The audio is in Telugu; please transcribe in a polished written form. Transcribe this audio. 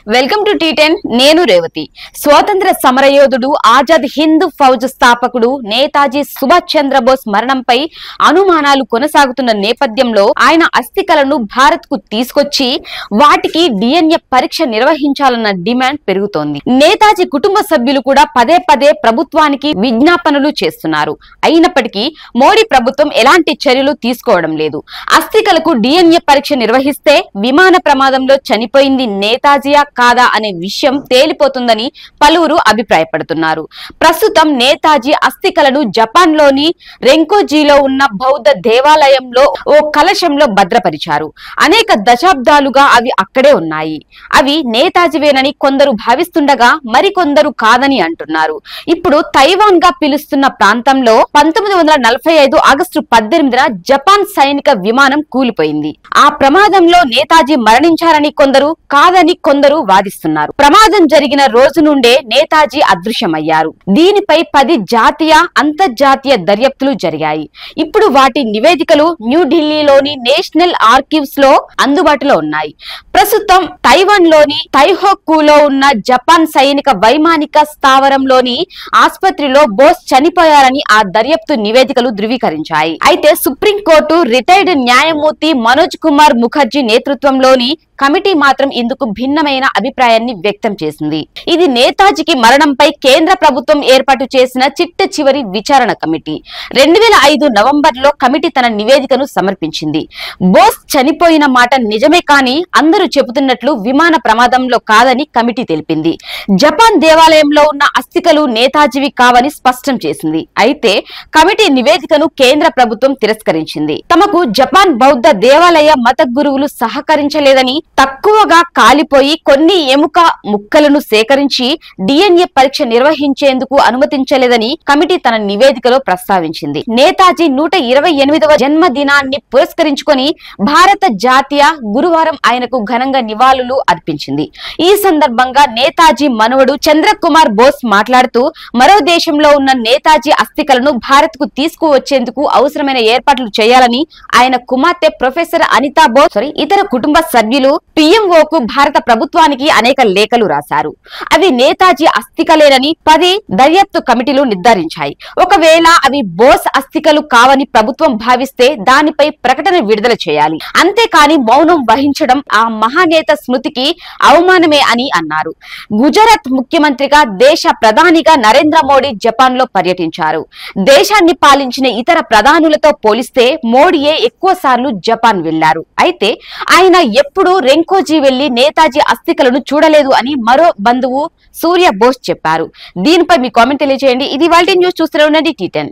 వెల్కమ్ టు టీ10 నేను రేవతి. స్వాతంత్ర సమరయోధుడు ఆజాద్ హింద్ ఫౌజ్ స్థాపకుడు నేతాజీ సుభాష్ చంద్రబోస్ మరణంపై అనుమానాలు కొనసాగుతున్న నేపథ్యంలో ఆయన అస్థికలను భారత్ కు తీసుకొచ్చి వాటికి డిఎన్ఏ పరీక్ష నిర్వహించాలన్న డిమాండ్ పెరుగుతోంది. నేతాజీ కుటుంబ సభ్యులు కూడా పదే పదే ప్రభుత్వానికి విజ్ఞాపనలు చేస్తున్నారు. అయినప్పటికీ మోడీ ప్రభుత్వం ఎలాంటి చర్యలు తీసుకోవడం లేదు. అస్థికలకు డిఎన్ఏ పరీక్ష నిర్వహిస్తే విమాన ప్రమాదంలో చనిపోయింది నేతాజీయా కాదా అనే విషయం తేలిపోతుందని పలువురు అభిప్రాయపడుతున్నారు. ప్రస్తుతం నేతాజీ అస్థికలను జపాన్ లోని రెంకోజీలో ఉన్న బౌద్ధ దేవాలయంలో ఓ కలశంలో భద్రపరిచారు. అనేక దశాబ్దాలుగా అవి అక్కడే ఉన్నాయి. అవి నేతాజీవేనని కొందరు భావిస్తుండగా మరికొందరు కాదని అంటున్నారు. ఇప్పుడు తైవాన్ గా పిలుస్తున్న ప్రాంతంలో 1945 ఆగస్టు 18న జపాన్ సైనిక విమానం కూలిపోయింది. ఆ ప్రమాదంలో నేతాజీ మరణించారని కొందరు, కాదని కొందరు వాదిస్తున్నారు. ప్రమాదం జరిగిన రోజు నుండే నేతాజీ అదృశ్యమయ్యారు. దీనిపై 10 జాతీయ, అంతర్జాతీయ దర్యాప్తులు జరిగాయి. ఇప్పుడు వాటి నివేదికలు న్యూఢిల్లీలోని నేషనల్ ఆర్కీవ్స్ లో అందుబాటులో ఉన్నాయి. ప్రస్తుతం తైవాన్ లోని తైహోకులో ఉన్న జపాన్ సైనిక వైమానిక స్థావరంలోని ఆసుపత్రిలో బోస్ చనిపోయారని ఆ దర్యాప్తు నివేదికలు ధృవీకరించాయి. అయితే సుప్రీంకోర్టు రిటైర్డ్ న్యాయమూర్తి మనోజ్ కుమార్ ముఖర్జీ నేతృత్వంలోని కమిటీ మాత్రం ఇందుకు భిన్నమైన అభిప్రాయాన్ని వ్యక్తం చేసింది. ఇది నేతాజీకి మరణంపై కేంద్ర ప్రభుత్వం ఏర్పాటు చేసిన చిట్ట చివరి విచారణ కమిటీ. 2005 నవంబర్లో కమిటీ తన నివేదికను సమర్పించింది. బోస్ చనిపోయిన మాట నిజమే, కానీ అందరూ చెబుతున్నట్లు విమాన ప్రమాదంలో కాదని కమిటీ తెలిపింది. జపాన్ దేవాలయంలో ఉన్న అస్థికలు నేతాజీవి కావని స్పష్టం చేసింది. అయితే కమిటీ నివేదికను కేంద్ర ప్రభుత్వం తిరస్కరించింది. తమకు జపాన్ బౌద్ధ దేవాలయ మత గురువులు సహకరించలేదని, తక్కువగా కాలిపోయి కొన్ని ఎముక ముక్కలను సేకరించి డిఎన్ఏ పరీక్ష నిర్వహించేందుకు అనుమతించలేదని కమిటీ తన నివేదికలో ప్రస్తావించింది. నేతాజీ 128వ జన్మదినాన్ని పురస్కరించుకొని భారత జాతీయ గురువారం ఆయనకు ఘనంగా నివాళులు అర్పించింది. ఈ సందర్భంగా నేతాజీ మనవడు చంద్రకుమార్ బోస్ మాట్లాడుతూ, మరో దేశంలో ఉన్న నేతాజీ అస్థికలను భారత్ కు తీసుకువచ్చేందుకు అవసరమైన ఏర్పాట్లు చేయాలని ఆయన కుమార్తె ప్రొఫెసర్ అనితా బోస్ ఇతర కుటుంబ సభ్యులు పిఎంఓకు భారత ప్రభుత్వానికి అనేక లేఖలు రాశారు. అవి నేతాజీ అస్థికలేనని 10 దర్యాప్తు కమిటీలు నిర్ధారించాయి. ఒకవేళ అవి బోస్ అస్థికలు కావని ప్రభుత్వం భావిస్తే దానిపై ప్రకటన విడుదల చేయాలి. అంతేకాని మౌనం వహించడం ఆ మహానేత స్మృతికి అవమానమే అని అన్నారు. గుజరాత్ ముఖ్యమంత్రిగా, దేశ ప్రధానిగా నరేంద్ర మోడీ జపాన్ లో పర్యటించారు. దేశాన్ని పాలించిన ఇతర ప్రధానులతో పోలిస్తే మోడీయే ఎక్కువ సార్లు జపాన్ వెళ్లారు. అయితే ఆయన ఎప్పుడూ రెంకోజీ వెళ్లి నేతాజీ అస్థికలను చూడలేదు అని మరో బంధువు సూర్య బోస్ చెప్పారు. దీనిపై మీ కామెంట్ తెలియజేయండి. ఇది ఇవాల్టి న్యూస్. చూస్తూనే ఉండండి టీ10.